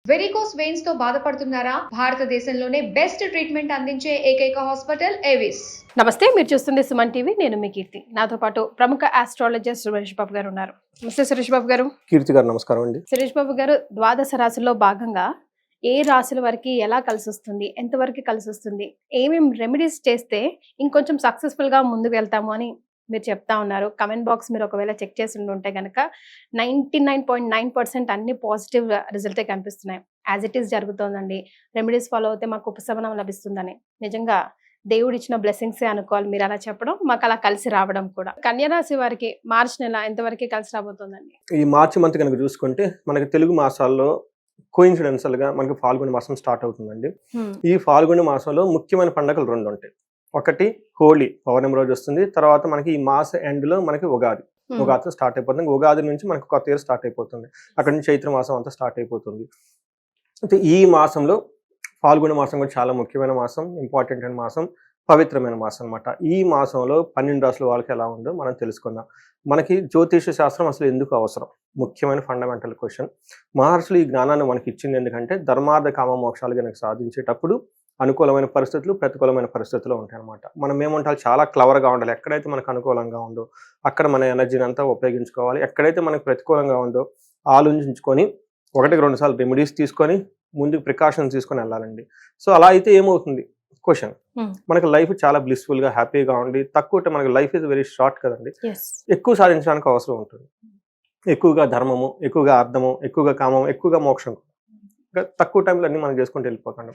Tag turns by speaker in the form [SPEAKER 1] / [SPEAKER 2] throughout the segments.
[SPEAKER 1] Varicose veins తో బాధపడుతున్నారా? భారతదేశంలోనే బెస్ట్ ట్రీట్మెంట్ అందించే ఏకైక హాస్పిటల్ ఏవిస్.
[SPEAKER 2] నమస్తే, మీరు చూస్తుంది సుమన్ టీవీ. నేను మీ కీర్తి. నాతో పాటు ప్రముఖ ఆస్ట్రాలజిస్ట్ సురేష్ బాబు గారు ఉన్నారు. నమస్తే సురేష్ బాబు గారు.
[SPEAKER 3] కీర్తి గారు నమస్కారం అండి.
[SPEAKER 2] సురేష్ బాబు గారు, ద్వాదశ రాశుల్లో భాగంగా ఏ రాశుల వరకు ఎలా కలిసి వస్తుంది, ఎంతవరకు కలిసి వస్తుంది, ఏమేం రెమెడీస్ చేస్తే ఇంకొంచెం సక్సెస్ఫుల్ గా ముందుకు వెళ్తాము అని మీరు చెప్తా ఉన్నారు. కమెంట్ బాక్స్ మీరు ఒకవేళ చెక్ చేసి ఉంటే కనుక 99.9% అన్ని పాజిటివ్ రిజల్టే కనిపిస్తున్నాయి. యాజ్ ఇట్ ఈస్ జరుగుతోందండి. రెమెడీస్ ఫాలో అయితే మాకు ఉపశమనం లభిస్తుందని నిజంగా దేవుడు ఇచ్చిన బ్లెస్సింగ్సే అనుకోవాలి. మీరు అలా చెప్పడం, మాకు అలా కలిసి రావడం కూడా. కన్యా రాశి వారికి మార్చి నెల ఎంతవరకు కలిసి రాబోతోందండి?
[SPEAKER 3] ఈ మార్చి మంత్ కనుక చూసుకుంటే మనకి తెలుగు మాసాల్లో కోయిన్సిడెన్షియల్ గా మనకి ఫాల్గుణ మాసం స్టార్ట్ అవుతుందండి. ఈ ఫాల్గుణ మాసంలో ముఖ్యమైన పండుగలు రెండు ఉంటాయి. ఒకటి హోలీ, పౌర్ణమి రోజు వస్తుంది. తర్వాత మనకి ఈ మాస ఎండ్ లో మనకి ఉగాది స్టార్ట్ అయిపోతుంది. ఉగాది నుంచి మనకి కొత్త ఇయర్ స్టార్ట్ అయిపోతుంది. అక్కడ నుంచి చైత్ర మాసం అంతా స్టార్ట్ అయిపోతుంది. అయితే ఈ మాసంలో ఫాల్గుణ మాసం కూడా చాలా ముఖ్యమైన మాసం, ఇంపార్టెంట్ అయిన మాసం, పవిత్రమైన మాసం అనమాట. ఈ మాసంలో 12 రాసుల వాళ్ళకి ఎలా ఉందో మనం తెలుసుకుందాం. మనకి జ్యోతిష శాస్త్రం అసలు ఎందుకు అవసరం? ముఖ్యమైన ఫండమెంటల్ క్వశ్చన్. మహర్షులు ఈ జ్ఞానాన్ని మనకి ఇచ్చింది ఎందుకంటే ధర్మార్థ కామ మోక్షాలు కనుక సాధించేటప్పుడు అనుకూలమైన పరిస్థితులు, ప్రతికూలమైన పరిస్థితులు ఉంటాయన్నమాట. మనం ఏమంటారు, చాలా క్లవర్గా ఉండాలి. ఎక్కడైతే మనకు అనుకూలంగా ఉందో అక్కడ మన ఎనర్జీని అంతా ఉపయోగించుకోవాలి. ఎక్కడైతే మనకు ప్రతికూలంగా ఉందో ఆలోచించుకొని 1-2 సార్లు రెమెడీస్ తీసుకొని ముందుకు ప్రికాషన్స్ తీసుకొని వెళ్ళాలండి. సో అలా అయితే ఏమవుతుంది క్వశ్చన్, మనకి లైఫ్ చాలా బ్లిస్ఫుల్ గా హ్యాపీగా ఉండి తక్కువ, మనకి లైఫ్ ఇస్ వెరీ షార్ట్ కదండి. ఎక్కువ సాధించడానికి అవసరం ఉంటుంది. ఎక్కువగా ధర్మము, ఎక్కువగా అర్థము, ఎక్కువగా కామము, ఎక్కువగా మోక్షం. తక్కువ టైంలో అన్ని మనం చేసుకుంటూ వెళ్ళిపోతాం.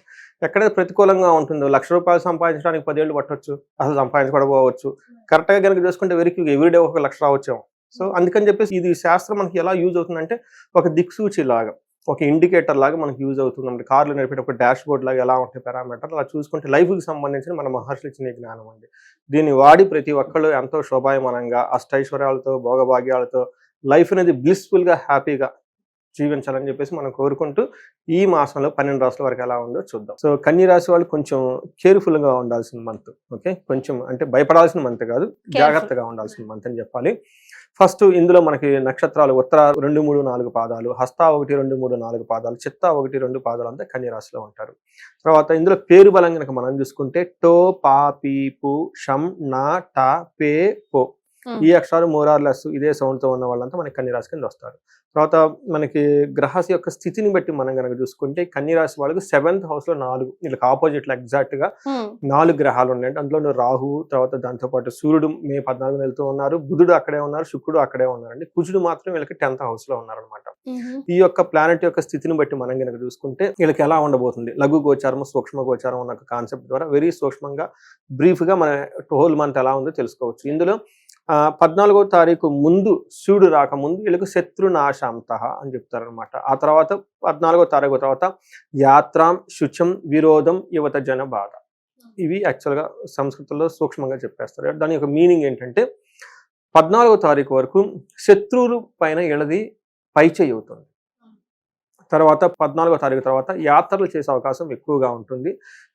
[SPEAKER 3] ఎక్కడైతే ప్రతికూలంగా ఉంటుందో 1,00,000 రూపాయలు సంపాదించడానికి 10 ఏళ్ళు పట్టవచ్చు, అసలు సంపాదించకపోవచ్చు. కరెక్ట్గా కనుక చేసుకుంటే వెరీ ఎవ్రీడే 1,00,000 రావచ్చాము. సో అందుకని చెప్పేసి ఇది శాస్త్రం మనకి ఎలా యూజ్ అవుతుందంటే ఒక దిక్సూచి లాగా, ఒక ఇండికేటర్ లాగా మనకు యూజ్ అవుతుంది. కార్లు నడిపేట ఒక డాష్ బోర్డ్ లాగా ఎలా ఉంటాయి పారామీటర్, అలా చూసుకుంటే లైఫ్కి సంబంధించిన మన మహర్షులు ఇచ్చిన జ్ఞానం అండి. దీన్ని వాడి ప్రతి ఒక్కళ్ళు ఎంతో శోభాయమానంగా అష్టైశ్వర్యాలతో భోగభాగ్యాలతో లైఫ్ అనేది బ్లిస్ఫుల్గా హ్యాపీగా జీవించాలని చెప్పేసి మనం కోరుకుంటూ ఈ మాసంలో 12 రాసుల వరకు ఎలా ఉందో చూద్దాం. సో కన్యా రాశి వాళ్ళు కొంచెం కేర్ఫుల్గా ఉండాల్సిన మంత్. ఓకే, కొంచెం అంటే భయపడాల్సిన మంత్ కాదు, జాగ్రత్తగా ఉండాల్సిన మంత్ అని చెప్పాలి. ఫస్ట్ ఇందులో మనకి నక్షత్రాలు ఉత్తర 2, 3, 4 పాదాలు, హస్త 1, 2, 3, 4 పాదాలు, చిత్త 1, 2 పాదాలు అంతా కన్యా రాశిలో ఉంటారు. తర్వాత ఇందులో పేరు బలం కనుక మనం చూసుకుంటే టో, పా, పీ, పు, షం, నా, టా, పే, పో, ఈ అక్షరాలు మోరార్లెస్ ఇదే సౌండ్ తో ఉన్న వాళ్ళంతా మనకి కన్యా రాశి కింద వస్తారు. తర్వాత మనకి గ్రహాల యొక్క స్థితిని బట్టి మనం కనుక చూసుకుంటే కన్యా రాశి వాళ్ళకి 7th హౌస్ లో 4, వీళ్ళకి ఆపోజిట్ ఎగ్జాక్ట్ గా 4 గ్రహాలు ఉన్నాయి. అందులో రాహు, తర్వాత దాంతో పాటు సూర్యుడు మే 14 వెళ్తూ ఉన్నారు, బుధుడు అక్కడే ఉన్నారు, శుక్రుడు అక్కడే ఉన్నారండి. కుజుడు మాత్రం వీళ్ళకి 10th హౌస్ లో ఉన్నారనమాట. ఈ యొక్క ప్లానెట్ యొక్క స్థితిని బట్టి మనం కనుక చూసుకుంటే వీళ్ళకి ఎలా ఉండబోతుంది, లఘు గోచారం, సూక్ష్మ గోచారం అన్న కాన్సెప్ట్ ద్వారా వెరీ సూక్ష్మంగా బ్రీఫ్ గా మన హోల్ మంత్ ఎలా ఉందో తెలుసుకోవచ్చు. ఇందులో 14వ తారీఖు ముందు సూర్యుడు రాకముందు వీళ్ళకి శత్రునాశాంత అని చెప్తారనమాట. ఆ తర్వాత 14వ తారీఖు తర్వాత యాత్రాం, శుచం, విరోధం, యువత జన బాధ. ఇవి యాక్చువల్గా సంస్కృతంలో సూక్ష్మంగా చెప్పేస్తారు. దాని యొక్క మీనింగ్ ఏంటంటే 14వ తారీఖు వరకు శత్రువులు పైన వీళ్ళది పైచేయి అవుతుంది. తర్వాత 14వ తారీఖు తర్వాత యాత్రలు చేసే అవకాశం ఎక్కువగా ఉంటుంది.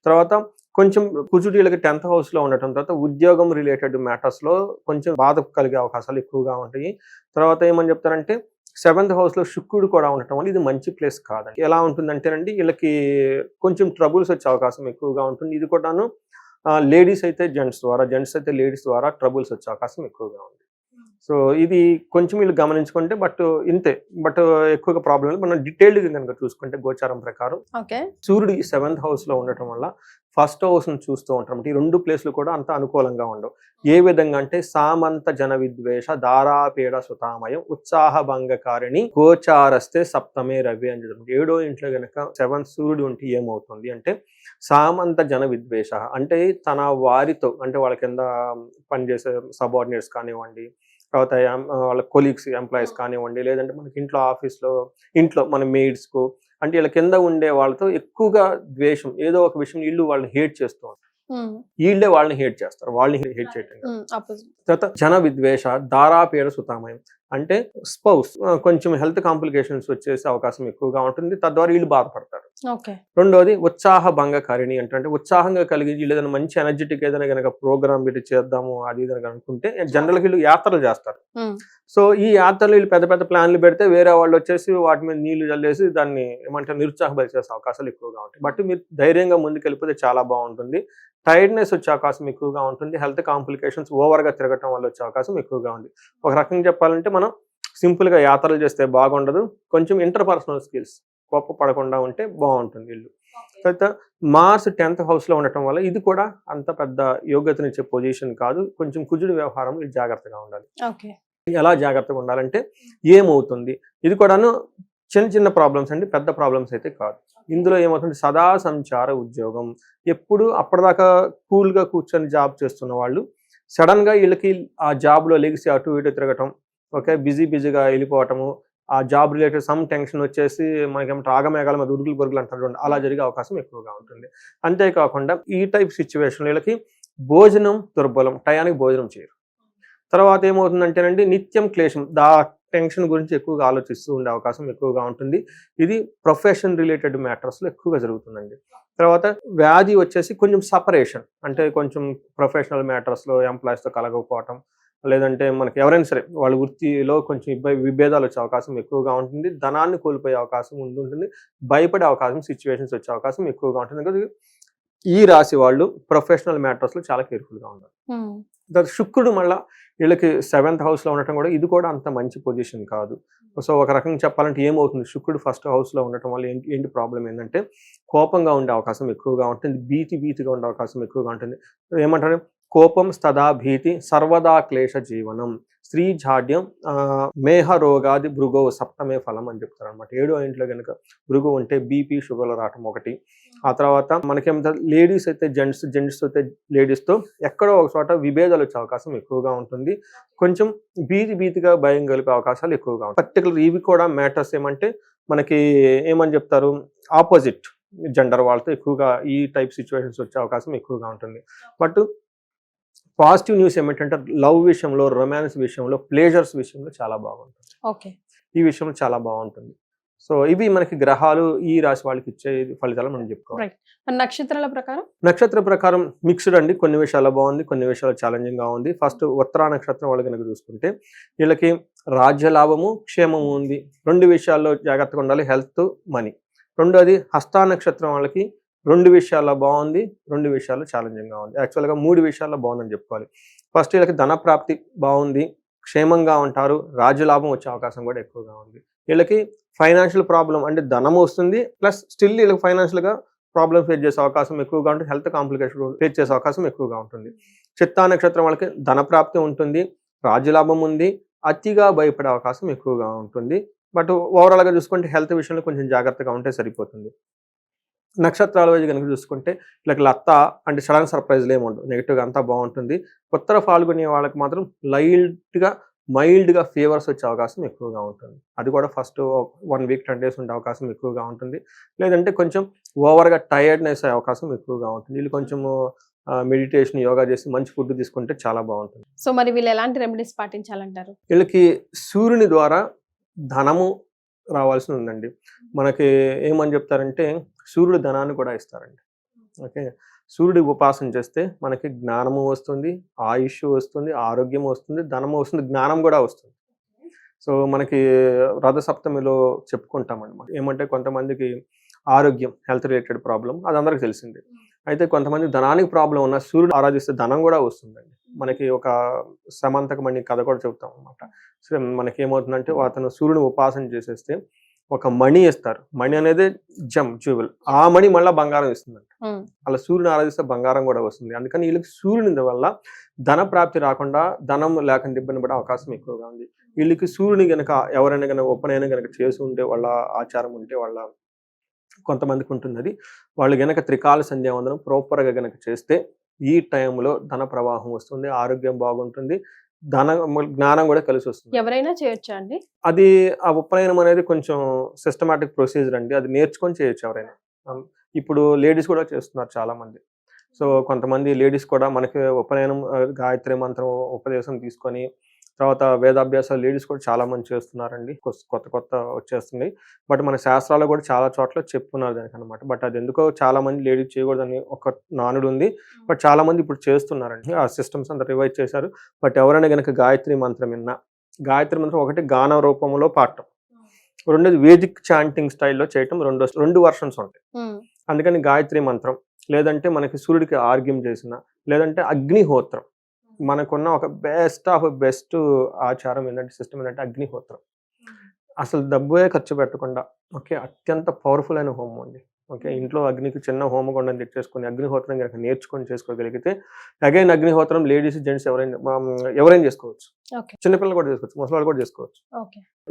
[SPEAKER 3] తర్వాత కొంచెం కుజుడు వీళ్ళకి 10th హౌస్ లో ఉండటం, తర్వాత ఉద్యోగం రిలేటెడ్ మ్యాటర్స్ లో కొంచెం బాధ కలిగే అవకాశాలు ఎక్కువగా ఉంటాయి. తర్వాత ఏమని చెప్తారంటే 7th హౌస్ లో శుక్రుడు కూడా ఉండటం వల్ల ఇది మంచి ప్లేస్ కాదండి. ఎలా ఉంటుందంటేనండి వీళ్ళకి కొంచెం ట్రబుల్స్ వచ్చే అవకాశం ఎక్కువగా ఉంటుంది. ఇది కూడాను లేడీస్ అయితే జెంట్స్ ద్వారా, జెంట్స్ అయితే లేడీస్ ద్వారా ట్రబుల్స్ వచ్చే అవకాశం ఎక్కువగా ఉంది. సో ఇది కొంచెం వీళ్ళు గమనించుకుంటే ఇంతే. ఎక్కువగా ప్రాబ్లం మనం డీటెయిల్డ్గా కనుక చూసుకుంటే గోచారం ప్రకారం సూర్యుడు 7th హౌస్ లో ఉండటం వల్ల ఫస్ట్ హౌస్ ను చూస్తూ ఉంటాం. ఈ 2 ప్లేస్లు కూడా అంత అనుకూలంగా ఉండవు. ఏ విధంగా అంటే సామంత జన విద్వేష దారాపేడ సుతామయం ఉత్సాహ భంగకారిణి గోచారస్తే సప్తమే రవి అని చెప్పి 7వ ఇంట్లో కనుక 7th సూర్యుడు ఉంటే ఏమవుతుంది అంటే సామంత జన విద్వేష అంటే తన వారితో, అంటే వాళ్ళ కింద పనిచేసే సబార్డినేట్స్ కానివ్వండి, తర్వాత వాళ్ళ కొలీగ్స్, ఎంప్లాయీస్ కానివ్వండి, లేదంటే మనకి ఇంట్లో మన మెయిడ్స్కు, అంటే వీళ్ళ కింద ఉండే వాళ్ళతో ఎక్కువగా ద్వేషం, ఏదో ఒక విషయం వీళ్ళు వాళ్ళని హేట్ చేస్తూ ఉంటారు. వీళ్ళే వాళ్ళని హేట్ చేస్తారు, వాళ్ళని హేట్ చేయటం. తర్వాత జన విద్వేష దారాపేడ సుతామయం అంటే స్పౌస్ కొంచెం హెల్త్ కాంప్లికేషన్స్ వచ్చేసే అవకాశం ఎక్కువగా ఉంటుంది. తద్వారా వీళ్ళు బాధపడతారు.
[SPEAKER 2] ఓకే.
[SPEAKER 3] రెండోది ఉత్సాహ భంగకారిణి అంటే ఉత్సాహంగా కలిగి వీళ్ళు ఏదైనా మంచి ఎనర్జెటిక్ ఏదైనా కనుక ప్రోగ్రామ్ పెట్టి చేద్దాము అది ఇది అనుకుంటే జనరల్గా వీళ్ళు యాత్రలు చేస్తారు. సో ఈ యాత్రలు వీళ్ళు పెద్ద పెద్ద ప్లాన్లు పెడితే వేరే వాళ్ళు వచ్చేసి వాటి మీద నీళ్లు చల్లేసి దాన్ని ఏమంటారు నిరుత్సాహపరిచే అవకాశాలు ఎక్కువగా ఉంటాయి. బట్ మీరు ధైర్యంగా ముందుకెళ్ళిపోతే చాలా బాగుంటుంది. టైర్డ్నెస్ వచ్చే అవకాశం ఎక్కువగా ఉంటుంది. హెల్త్ కాంప్లికేషన్స్ ఓవర్గా తిరగటం వల్ల వచ్చే అవకాశం ఎక్కువగా ఉంది. ఒక రకంగా చెప్పాలంటే మనం సింపుల్గా యాత్రలు చేస్తే బాగుండదు. కొంచెం ఇంటర్పర్సనల్ స్కిల్స్ గొప్ప పడకుండా ఉంటే బాగుంటుంది వీళ్ళు. తర్వాత మార్స్ 10th హౌస్లో ఉండటం వల్ల ఇది కూడా అంత పెద్ద యోగ్యతనిచ్చే పొజిషన్ కాదు. కొంచెం కుజుడి వ్యవహారం వీళ్ళు జాగ్రత్తగా ఉండాలి. ఎలా జాగ్రత్తగా ఉండాలంటే ఏమవుతుంది ఇది కూడాను చిన్న చిన్న ప్రాబ్లమ్స్ అండి, పెద్ద ప్రాబ్లమ్స్ అయితే కాదు. ఇందులో ఏమవుతుంది సదా సంచార ఉద్యోగం. ఎప్పుడు అప్పటిదాకా కూల్గా కూర్చొని జాబ్ చేస్తున్న వాళ్ళు సడన్గా వీళ్ళకి ఆ జాబ్లో లెగిసి అటు ఇటు తిరగటం, ఓకే బిజీగా వెళ్ళిపోవటము, ఆ జాబ్ రిలేటెడ్ సమ్ టెన్షన్ వచ్చేసి మనకేమో ఆగమేఘాల మీద ఉరుగులు బొరుగులు అంటారు, అలా జరిగే అవకాశం ఎక్కువగా ఉంటుంది. అంతేకాకుండా ఈ టైప్ సిచ్యువేషన్ వీళ్ళకి భోజనం దుర్బలం, టయానికి భోజనం చేయరు. తర్వాత ఏమవుతుందంటేనండి నిత్యం క్లేశం, టెన్షన్ గురించి ఎక్కువగా ఆలోచిస్తూ ఉండే అవకాశం ఎక్కువగా ఉంటుంది. ఇది ప్రొఫెషన్ రిలేటెడ్ మ్యాటర్స్లో ఎక్కువగా జరుగుతుందండి. తర్వాత వ్యాధి వచ్చేసి కొంచెం సపరేషన్, అంటే కొంచెం ప్రొఫెషనల్ మ్యాటర్స్లో ఎంప్లాయీస్తో కలగకపోవటం, లేదంటే మనకి ఎవరైనా సరే వాళ్ళ వృత్తిలో కొంచెం విభేదాలు వచ్చే అవకాశం ఎక్కువగా ఉంటుంది. ధనాన్ని కోల్పోయే అవకాశం ఉంటుంది. భయపడే అవకాశం సిచ్యువేషన్స్ వచ్చే అవకాశం ఎక్కువగా ఉంటుంది. ఈ రాశి వాళ్ళు ప్రొఫెషనల్ మ్యాటర్స్లో చాలా కేర్ఫుల్గా ఉండాలి. శుక్రుడు మళ్ళీ వీళ్ళకి 7th హౌస్లో ఉండటం కూడా ఇది కూడా అంత మంచి పొజిషన్ కాదు. సో ఒక రకంగా చెప్పాలంటే ఏమవుతుంది శుక్రుడు 1st హౌస్లో ఉండటం వల్ల ఏంటి ప్రాబ్లం ఏంటంటే కోపంగా ఉండే అవకాశం ఎక్కువగా ఉంటుంది. భీతిగా ఉండే అవకాశం ఎక్కువగా ఉంటుంది. ఏమంటారు కోపం స్తదా భీతి సర్వదా క్లేశ జీవనం స్త్రీ జాడ్యం మేహ రోగాది భృగో సప్తమే ఫలం అని చెప్తారు అనమాట. 7వ ఇంట్లో కనుక భృగు ఉంటే బీపీ షుగర్లు రావటం ఒకటి. ఆ తర్వాత మనకేమంటారు లేడీస్ అయితే జెంట్స్ అయితే లేడీస్తో ఎక్కడో ఒక చోట విభేదాలు వచ్చే అవకాశం ఎక్కువగా ఉంటుంది. కొంచెం భీతిగా భయం కలిపే అవకాశాలు ఎక్కువగా ఉంటాయి. పర్టికులర్ ఇవి కూడా మ్యాటర్స్ ఏమంటే మనకి ఏమని చెప్తారు ఆపోజిట్ జెండర్ వాళ్ళతో ఎక్కువగా ఈ టైప్ సిచ్యువేషన్స్ వచ్చే అవకాశం ఎక్కువగా ఉంటుంది. బట్ పాజిటివ్ న్యూస్ ఏమిటంటే లవ్ విషయంలో, రొమాన్స్ విషయంలో, ప్లేజర్స్ విషయంలో చాలా బాగుంటుంది.
[SPEAKER 2] ఓకే,
[SPEAKER 3] ఈ విషయంలో చాలా బాగుంటుంది. సో ఇవి మనకి గ్రహాలు ఈ రాశి వాళ్ళకి ఇచ్చే ఫలితాలు మనం చెప్పుకోవాలి.
[SPEAKER 2] నక్షత్రాల ప్రకారం
[SPEAKER 3] నక్షత్ర ప్రకారం మిక్స్డ్ అండి. కొన్ని విషయాలు బాగుంది, కొన్ని విషయాలు ఛాలెంజింగ్ గా ఉంది. ఫస్ట్ ఉత్తరా నక్షత్రం వాళ్ళు కనుక చూసుకుంటే వీళ్ళకి రాజ్య లాభము క్షేమము ఉంది. 2 విషయాల్లో జాగ్రత్తగా ఉండాలి, హెల్త్ మనీ. రెండోది హస్తా నక్షత్రం వాళ్ళకి 2 విషయాల్లో బాగుంది, 2 విషయాల్లో ఛాలెంజింగ్గా ఉంది. యాక్చువల్గా 3 విషయాల్లో బాగుందని చెప్పుకోవాలి. ఫస్ట్ వీళ్ళకి ధన ప్రాప్తి బాగుంది, క్షేమంగా ఉంటారు, రాజ్యలాభం వచ్చే అవకాశం కూడా ఎక్కువగా ఉంది. వీళ్ళకి ఫైనాన్షియల్ ప్రాబ్లం అంటే ధనం వస్తుంది, ప్లస్ స్టిల్ వీళ్ళకి ఫైనాన్షియల్గా ప్రాబ్లమ్ ఫేస్ చేసే అవకాశం ఎక్కువగా ఉంటుంది. హెల్త్ కాంప్లికేషన్ ఫేస్ చేసే అవకాశం ఎక్కువగా ఉంటుంది. చిత్తా నక్షత్రం వాళ్ళకి ధన ప్రాప్తి ఉంటుంది, రాజ్యలాభం ఉంది, అతిగా భయపడే అవకాశం ఎక్కువగా ఉంటుంది. బట్ ఓవరాల్గా చూసుకుంటే హెల్త్ విషయంలో కొంచెం జాగ్రత్తగా ఉంటే సరిపోతుంది. నక్షత్రాల వైజ్ కనుక చూసుకుంటే వీళ్ళకి లత్త అంటే సడన్ సర్ప్రైజ్లు ఏముండవు, నెగిటివ్గా అంతా బాగుంటుంది. ఉత్తర ఫాల్గునే వాళ్ళకి మాత్రం మైల్డ్గా ఫీవర్స్ వచ్చే అవకాశం ఎక్కువగా ఉంటుంది. అది కూడా ఫస్ట్ 1 వీక్ 10 డేస్ ఉండే అవకాశం ఎక్కువగా ఉంటుంది. లేదంటే కొంచెం ఓవర్గా టైర్డ్నెస్ అయ్యే అవకాశం ఎక్కువగా ఉంటుంది. వీళ్ళు కొంచెము మెడిటేషన్, యోగా చేసి మంచి ఫుడ్ తీసుకుంటే చాలా బాగుంటుంది.
[SPEAKER 2] సో మరి వీళ్ళు ఎలాంటి రెమెడీస్ పాటించాలంటారు?
[SPEAKER 3] వీళ్ళకి సూర్యుని ద్వారా ధనము రావాల్సి ఉందండి. మనకి ఏమని చెప్తారంటే సూర్యుడు ధనాన్ని కూడా ఇస్తారండి. ఓకే, సూర్యుడి ఉపాసన చేస్తే మనకి జ్ఞానము వస్తుంది, ఆయుష్ వస్తుంది, ఆరోగ్యం వస్తుంది, ధనము వస్తుంది, జ్ఞానం కూడా వస్తుంది. సో మనకి రథసప్తమిలో చెప్పుకుంటామండి. ఏమంటే కొంతమందికి ఆరోగ్యం, హెల్త్ రిలేటెడ్ ప్రాబ్లం అది అందరికి తెలిసిందే. అయితే కొంతమంది ధనానికి ప్రాబ్లం ఉన్న సూర్యుడు ఆరాధిస్తే ధనం కూడా వస్తుందండి. మనకి ఒక సమంతకమణి కథ కూడా చెబుతాం అనమాట. సో మనకి ఏమవుతుందంటే అతను సూర్యుని ఉపాసన చేసేస్తే ఒక మణి ఇస్తారు. మణి అనేది జ్యువెల్, ఆ మణి మళ్ళీ బంగారం ఇస్తుందంట. అలా సూర్యుని ఆరాధిస్తే బంగారం కూడా వస్తుంది. అందుకని వీళ్ళకి సూర్యుని వల్ల ధన ప్రాప్తి రాకుండా, ధనం లేకుండా ఇబ్బంది పడే అవకాశం ఎక్కువగా ఉంది. వీళ్ళకి సూర్యుని గనక ఎవరైనా కనుక ఉపనయనం కనుక చేసి ఉంటే, వాళ్ళ ఆచారం ఉంటే, వాళ్ళ కొంతమందికి ఉంటుంది అది, వాళ్ళు గనక త్రికాల సంధ్యావందనం ప్రాపర్గా గనక చేస్తే ఈ టైంలో ధన ప్రవాహం వస్తుంది, ఆరోగ్యం బాగుంటుంది, జ్ఞానం కూడా కలిసి వస్తుంది.
[SPEAKER 2] ఎవరైనా చేయొచ్చా అండి?
[SPEAKER 3] అది ఆ ఉపనయనం అనేది కొంచెం సిస్టమాటిక్ ప్రొసీజర్ అండి. అది నేర్చుకొని చేయొచ్చు ఎవరైనా. ఇప్పుడు లేడీస్ కూడా చేస్తున్నారు చాలా మంది. సో కొంతమంది లేడీస్ కూడా మనకి ఉపనయనం గాయత్రి మంత్రం ఉపదేశం తీసుకొని తర్వాత వేదాభ్యాసాలు లేడీస్ కూడా చాలా మంది చేస్తున్నారండి. కొత్త కొత్త వచ్చేస్తున్నాయి. బట్ మన శాస్త్రాల్లో కూడా చాలా చోట్ల చెప్పున్నారు దానికనమాట. బట్ అది ఎందుకో చాలా మంది లేడీస్ చేయకూడదని ఒక నానుడు ఉంది. బట్ చాలా మంది ఇప్పుడు చేస్తున్నారండి. ఆ సిస్టమ్స్ అంతా రివైజ్ చేశారు. బట్ ఎవరైనా గనక గాయత్రి మంత్రం విన్నా, గాయత్రి మంత్రం ఒకటి గాన రూపంలో పాడటం, రెండోది వేదిక్ చాంటింగ్ స్టైల్లో చేయటం, రెండు వర్షన్స్ ఉంటాయి. అందుకని గాయత్రి మంత్రం, లేదంటే మనకి సూర్యుడికి ఆర్గ్యం చేసిన, లేదంటే అగ్నిహోత్రం. మనకున్న ఒక బెస్ట్ ఆఫ్ బెస్ట్ ఆచారం ఏంటంటే, సిస్టమ్ ఏంటంటే అగ్నిహోత్రం. అసలు డబ్బే ఖర్చు పెట్టకుండా ఓకే అత్యంత పవర్ఫుల్ అయిన హోమం అండి. ఓకే ఇంట్లో అగ్నికి చిన్న హోమగుండం తెచ్చేసుకొని అగ్నిహోత్రం కనుక నేర్చుకొని చేసుకోగలిగితే, అగైన్ అగ్నిహోత్రం లేడీస్ జెంట్స్ ఎవరైనా చేసుకోవచ్చు. చిన్నపిల్లలు కూడా చేసుకోవచ్చు, ముసలాళ్ళు కూడా చేసుకోవచ్చు.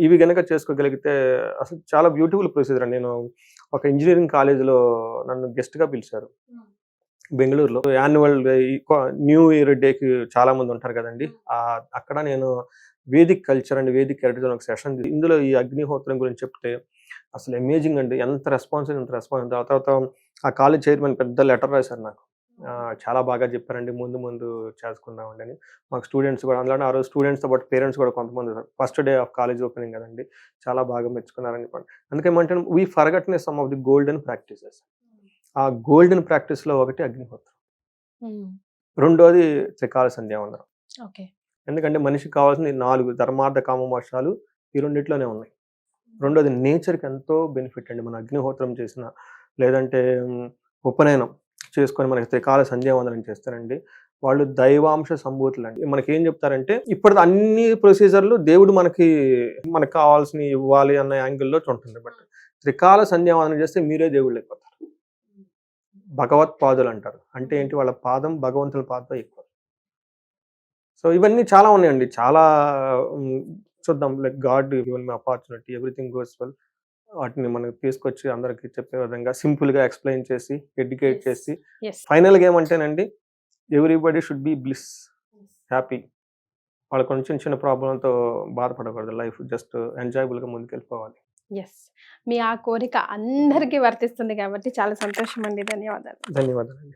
[SPEAKER 3] ఇవి కనుక చేసుకోగలిగితే అసలు చాలా బ్యూటిఫుల్ ప్రొసీజర్ అండి. నేను ఒక ఇంజనీరింగ్ కాలేజీలో నన్ను గెస్ట్గా పిలిచారు బెంగళూరులో. యాన్యువల్ న్యూ ఇయర్ డేకి చాలా మంది ఉంటారు కదండి. అక్కడ నేను Vedic culture and Vedic heritage ఒక సెషన్, ఇందులో ఈ అగ్నిహోత్రం గురించి చెప్తే అసలు అమేజింగ్ అండి. ఎంత రెస్పాన్స్. తర్వాత ఆ కాలేజ్ చైర్మన్ పెద్ద లెటర్ రాశారు నాకు. చాలా బాగా చెప్పారండి, ముందు చేసుకుందామండి అని. మాకు స్టూడెంట్స్ కూడా అందులో ఆ రోజు స్టూడెంట్స్తో పాటు పేరెంట్స్ కూడా కొంతమంది first day of college opening కదండి, చాలా బాగా మెచ్చుకున్నారని చెప్పండి. అందుకేమంటే we forgetness some of the golden practices. ఆ గోల్డెన్ ప్రాక్టీస్లో ఒకటి అగ్నిహోత్రం, రెండోది త్రికాల సంధ్యావందనం. ఎందుకంటే మనిషికి కావాల్సిన 4 ధర్మార్థ కామ మోక్షాలు ఈ రెండిట్లోనే ఉన్నాయి. రెండోది నేచర్కి ఎంతో బెనిఫిట్ అండి. మన అగ్నిహోత్రం చేసిన, లేదంటే ఉపనయనం చేసుకొని మనకి త్రికాల సంధ్యావందనం చేస్తారండి, వాళ్ళు దైవాంశ సంభూతులు అండి. మనకి ఏం చెప్తారంటే, ఇప్పుడు అన్ని ప్రొసీజర్లు దేవుడు మనకు కావాల్సిన ఇవ్వాలి అన్న యాంగిల్లో ఉంటుంది. బట్ త్రికాల సంధ్యావందనం చేస్తే మీరే దేవుళ్ళు అయిపోతారు. భగవత్ పాదులు అంటారు. అంటే ఏంటి, వాళ్ళ పాదం భగవంతుల పాదం ఎక్కువ. సో ఇవన్నీ చాలా ఉన్నాయండి. చాలా చూద్దాం. Like God given me opportunity, everything goes well. వాటిని మనకి తీసుకొచ్చి అందరికి చెప్పే విధంగా సింపుల్గా ఎక్స్ప్లెయిన్ చేసి, ఎడ్యుకేట్ చేసి, ఫైనల్గా ఏమంటేనండి, everybody should be bliss, happy. వాళ్ళ కొంచెం చిన్న ప్రాబ్లంతో బాధపడకూడదు. Life just ఎంజాయబుల్గా ముందుకెళ్ళిపోవాలి.
[SPEAKER 2] మీ ఆ కోరిక అందరికీ వర్తిస్తుంది కాబట్టి చాలా సంతోషం అండి. ధన్యవాదాలు.
[SPEAKER 3] ధన్యవాదాలు.